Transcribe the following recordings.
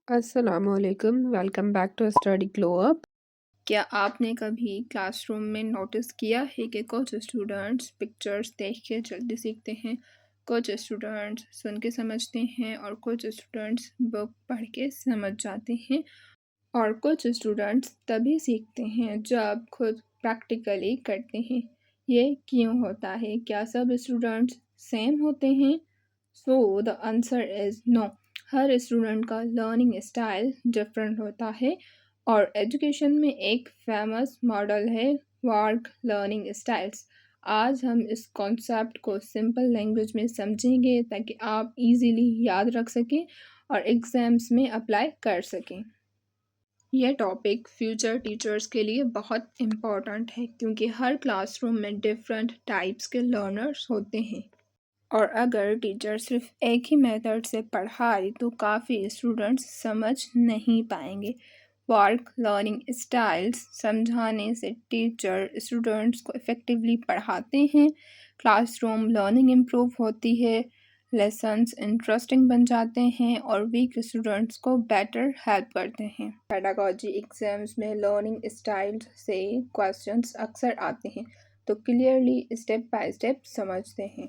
अस्सलामुअलैकुम, welcome back to study glow up. क्या आपने कभी क्लासरूम में नोटिस किया है कि कुछ स्टूडेंट्स पिक्चर्स देख के जल्दी सीखते हैं, कुछ स्टूडेंट्स सुन के समझते हैं और कुछ स्टूडेंट्स बुक पढ़ के समझ जाते हैं और कुछ स्टूडेंट्स तभी सीखते हैं जब खुद प्रैक्टिकली करते हैं। ये क्यों होता है? क्या सब स्टूडेंट्स सेम होते हैं? So the answer is no. हर स्टूडेंट का लर्निंग स्टाइल डिफरेंट होता है और एजुकेशन में एक फेमस मॉडल है वार्क लर्निंग स्टाइल्स। आज हम इस कॉन्सेप्ट को सिंपल लैंग्वेज में समझेंगे ताकि आप इजीली याद रख सकें और एग्जाम्स में अप्लाई कर सकें। यह टॉपिक फ्यूचर टीचर्स के लिए बहुत इम्पॉर्टेंट है क्योंकि हर क्लासरूम में डिफरेंट टाइप्स के लर्नर्स होते हैं और अगर टीचर सिर्फ एक ही मेथड से पढ़ाए तो काफ़ी स्टूडेंट्स समझ नहीं पाएंगे। वर्क लर्निंग स्टाइल्स समझाने से टीचर स्टूडेंट्स को इफ़ेक्टिवली पढ़ाते हैं, क्लासरूम लर्निंग इम्प्रूव होती है, लेसन्स इंटरेस्टिंग बन जाते हैं और वीक स्टूडेंट्स को बेटर हेल्प करते हैं। पेडागोजी एग्जाम्स में लर्निंग स्टाइल्स से क्वेश्चंस अक्सर आते हैं, तो क्लियरली स्टेप बाय स्टेप समझते हैं।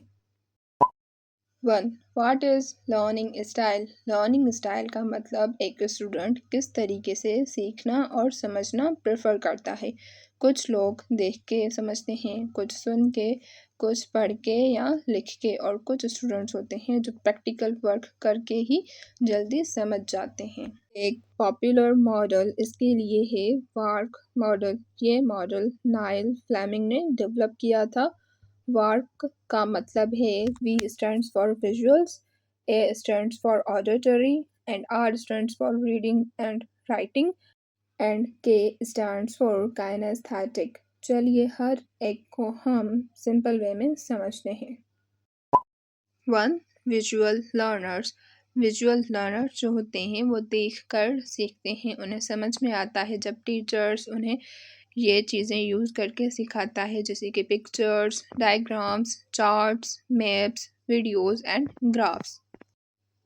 1. What is learning style? Learning style का मतलब एक स्टूडेंट किस तरीके से सीखना और समझना प्रेफर करता है। कुछ लोग देख के समझते हैं, कुछ सुन के, कुछ पढ़ के या लिख के और कुछ स्टूडेंट्स होते हैं जो प्रैक्टिकल वर्क करके ही जल्दी समझ जाते हैं। एक पॉपुलर मॉडल इसके लिए है वार्क मॉडल। ये मॉडल नाइल फ्लेमिंग ने डेवलप किया था। वार्क का मतलब है V stands for visuals, A stands for auditory, and R stands for reading and writing, and K stands for kinesthetic। चलिए हर एक को हम सिंपल वे में समझते हैं। 1. Visual learners. विजुअल लर्नर्स जो होते हैं वो देख कर सीखते हैं, उन्हें समझ में आता है जब टीचर्स उन्हें ये चीज़ें यूज़ करके सिखाता है, जैसे कि pictures, diagrams, charts, maps, videos and graphs.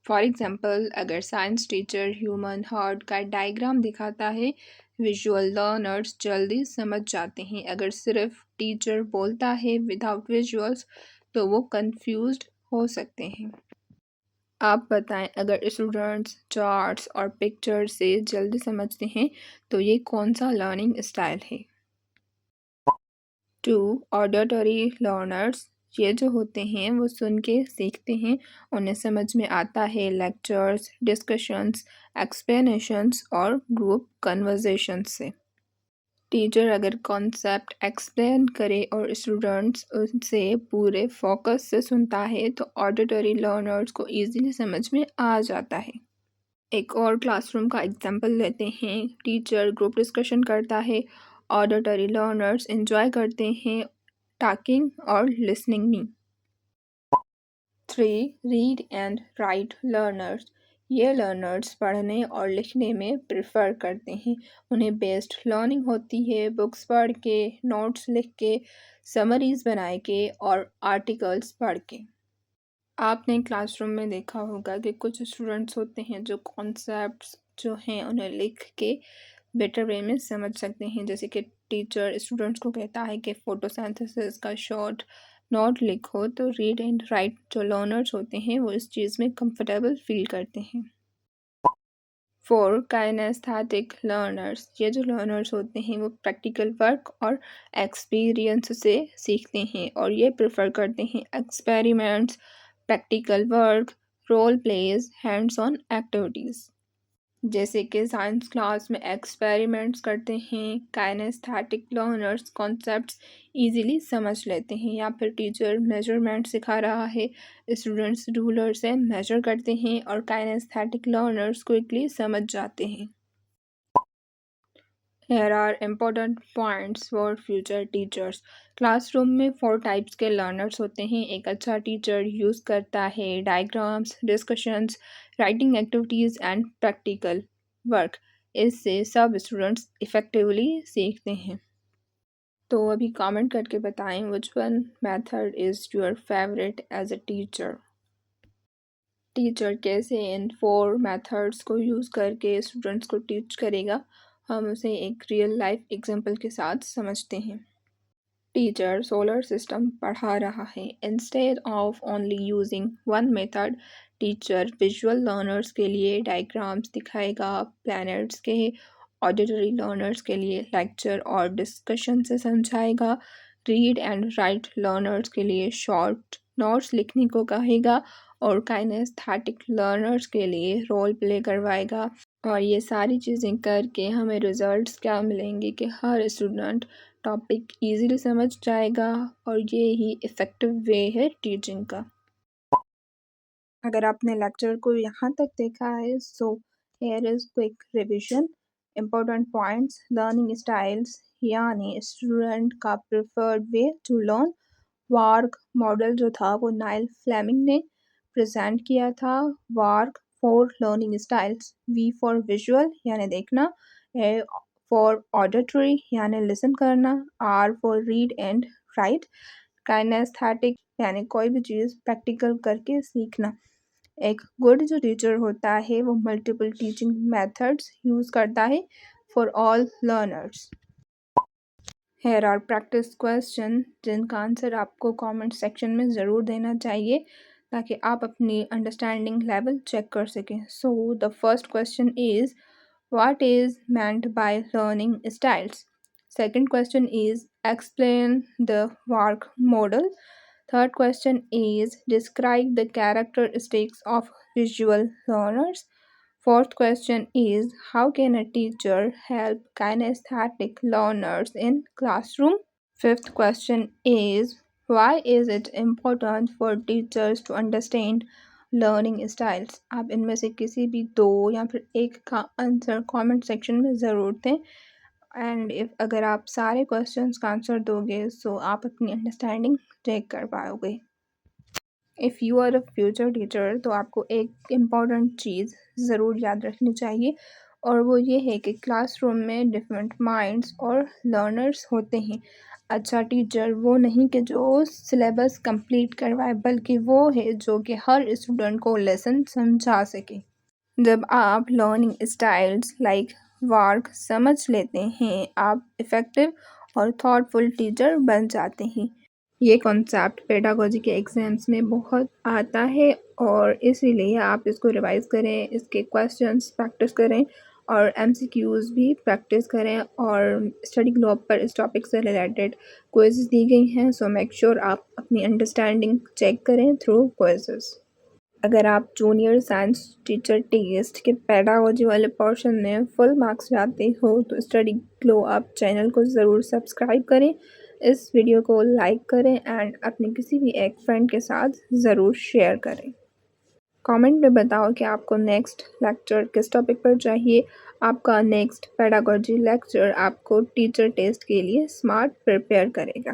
For example, अगर साइंस टीचर ह्यूमन हार्ट का डायग्राम दिखाता है, विजुअल लर्नर्स जल्दी समझ जाते हैं। अगर सिर्फ टीचर बोलता है विदाउट विजुअल्स तो वो कंफ्यूज्ड हो सकते हैं। आप बताएं, अगर स्टूडेंट्स चार्ट्स और पिक्चर्स से जल्दी समझते हैं तो ये कौन सा लर्निंग स्टाइल है? 2. Auditory learners. ये जो होते हैं वो सुन के सीखते हैं, उन्हें समझ में आता है लेक्चर्स, डिस्कशंस, एक्सप्लेनेशंस और ग्रुप कन्वर्सेशंस से। टीचर अगर कॉन्सेप्ट एक्सप्लेन करे और स्टूडेंट्स उनसे पूरे फोकस से सुनता है तो ऑडिटरी लर्नर्स को इजीली समझ में आ जाता है। एक और क्लासरूम का एग्जांपल लेते हैं। टीचर ग्रुप डिस्कशन करता है, ऑडिटरी लर्नर्स एंजॉय करते हैं टॉकिंग और लिसनिंग में। 3. Read and right learners. ये लर्नर्स पढ़ने और लिखने में प्रेफर करते हैं, उन्हें बेस्ट लर्निंग होती है बुक्स पढ़ के, नोट्स लिख के, समरीज बनाए के और आर्टिकल्स पढ़ के। आपने क्लासरूम में देखा होगा कि कुछ स्टूडेंट्स होते हैं जो कॉन्सेप्ट्स जो हैं उन्हें लिख के बेटर वे में समझ सकते हैं, जैसे कि टीचर स्टूडेंट्स को कहता है कि फोटोसिंथेसिस का शॉर्ट नोट लिखो, तो रीड एंड राइट जो लर्नर्स होते हैं वो इस चीज़ में कंफर्टेबल फील करते हैं। 4. Kinesthetic learners. ये जो लर्नर्स होते हैं वो प्रैक्टिकल वर्क और एक्सपीरियंस से सीखते हैं और ये प्रेफर करते हैं experiments, practical work, role plays, hands on activities. जैसे कि साइंस क्लास में एक्सपेरिमेंट्स करते हैं, काइनेस्थेटिक लर्नर्स कॉन्सेप्ट्स इजीली समझ लेते हैं, या फिर टीचर मेजरमेंट सिखा रहा है, स्टूडेंट्स रूलर से मेजर करते हैं और काइनेस्थेटिक लर्नर्स क्विकली समझ जाते हैं। Here are important points for future teachers. Classroom में 4 टाइप्स के लर्नर्स होते हैं। एक अच्छा टीचर यूज़ करता है diagrams, discussions, writing activities and practical work. इससे सब स्टूडेंट्स इफ़ेक्टिवली सीखते हैं। तो अभी कमेंट करके बताएं which one method is your favourite as a teacher. Teacher कैसे इन 4 मेथड्स को यूज़ करके स्टूडेंट्स को टीच करेगा, हम उसे एक रियल लाइफ एग्जांपल के साथ समझते हैं। टीचर सोलर सिस्टम पढ़ा रहा है। Instead of only using one method, teacher visual learners के लिए डायग्राम्स दिखाएगा, प्लैनेट्स के ऑडिटरी लर्नर्स के लिए लेक्चर और डिस्कशन से समझाएगा, रीड एंड राइट लर्नर्स के लिए शॉर्ट नोट्स लिखने को कहेगा और काइनेस्थेटिक लर्नर्स के लिए रोल प्ले करवाएगा। और ये सारी चीज़ें करके हमें रिजल्ट्स क्या मिलेंगे कि हर स्टूडेंट टॉपिक ईज़िली समझ जाएगा और ये ही इफ़ेक्टिव वे है टीचिंग का। अगर आपने लेक्चर को यहाँ तक देखा है, so here is quick revision. Important points: learning styles यानी स्टूडेंट का preferred way to learn. VARK model जो था वो नाइल फ्लेमिंग ने प्रेजेंट किया था। VARK 4 learning styles: V for visual यानी देखना, ए फॉर ऑडिटरी यानी लिसन करना, R for read and write, kinesthetic यानी कोई भी चीज़ प्रैक्टिकल करके सीखना। एक गुड जो टीचर होता है वो मल्टीपल टीचिंग मेथड्स यूज़ करता है for all learners. Here are practice question जिनका आंसर आपको कमेंट सेक्शन में ज़रूर देना चाहिए ताकि आप अपनी अंडरस्टैंडिंग लेवल चेक कर सकें। So the first question is what is meant by learning styles? Second question is explain the work model. Third question is describe the characteristics of visual learners. Fourth question is how can a teacher help kinesthetic learners in classroom? Fifth question is why is it important for teachers to understand learning styles? आप इनमें से किसी भी 2 या फिर 1 का answer comment section में ज़रूर दें। एंड अगर आप सारे क्वेश्चंस का आंसर दोगे सो आप अपनी अंडरस्टैंडिंग चेक कर पाओगे। If you are a future teacher तो आपको एक इम्पॉर्टेंट चीज़ ज़रूर याद रखनी चाहिए और वो ये है कि क्लासरूम में डिफरेंट माइंड्स और लर्नर्स होते हैं। अच्छा टीचर वो नहीं कि जो सिलेबस कंप्लीट करवाए बल्कि वो है जो कि हर स्टूडेंट को लेसन समझा सके। जब आप लर्निंग स्टाइल्स लाइक वर्क समझ लेते हैं, आप इफ़ेक्टिव और थॉटफुल टीचर बन जाते हैं। ये कॉन्सेप्ट पेडागोजी के एग्ज़ाम्स में बहुत आता है और इसीलिए आप इसको रिवाइज़ करें, इसके क्वेश्चंस प्रैक्टिस करें और एमसीक्यूज़ भी प्रैक्टिस करें और स्टडी ग्लोब पर इस टॉपिक से रिलेटेड क्विज़ दी गई हैं, सो मेक श्योर आप अपनी अंडरस्टैंडिंग चेक करें थ्रू क्विज़ेस। अगर आप जूनियर साइंस टीचर टेस्ट के पेडागोजी वाले पोर्शन में फुल मार्क्स चाहते हो तो स्टडी ग्लो अप चैनल को ज़रूर सब्सक्राइब करें, इस वीडियो को लाइक करें एंड अपने किसी भी एक फ्रेंड के साथ ज़रूर शेयर करें। कमेंट में बताओ कि आपको नेक्स्ट लेक्चर किस टॉपिक पर चाहिए। आपका नेक्स्ट पेडागोजी लेक्चर आपको टीचर टेस्ट के लिए स्मार्ट प्रिपेयर करेगा।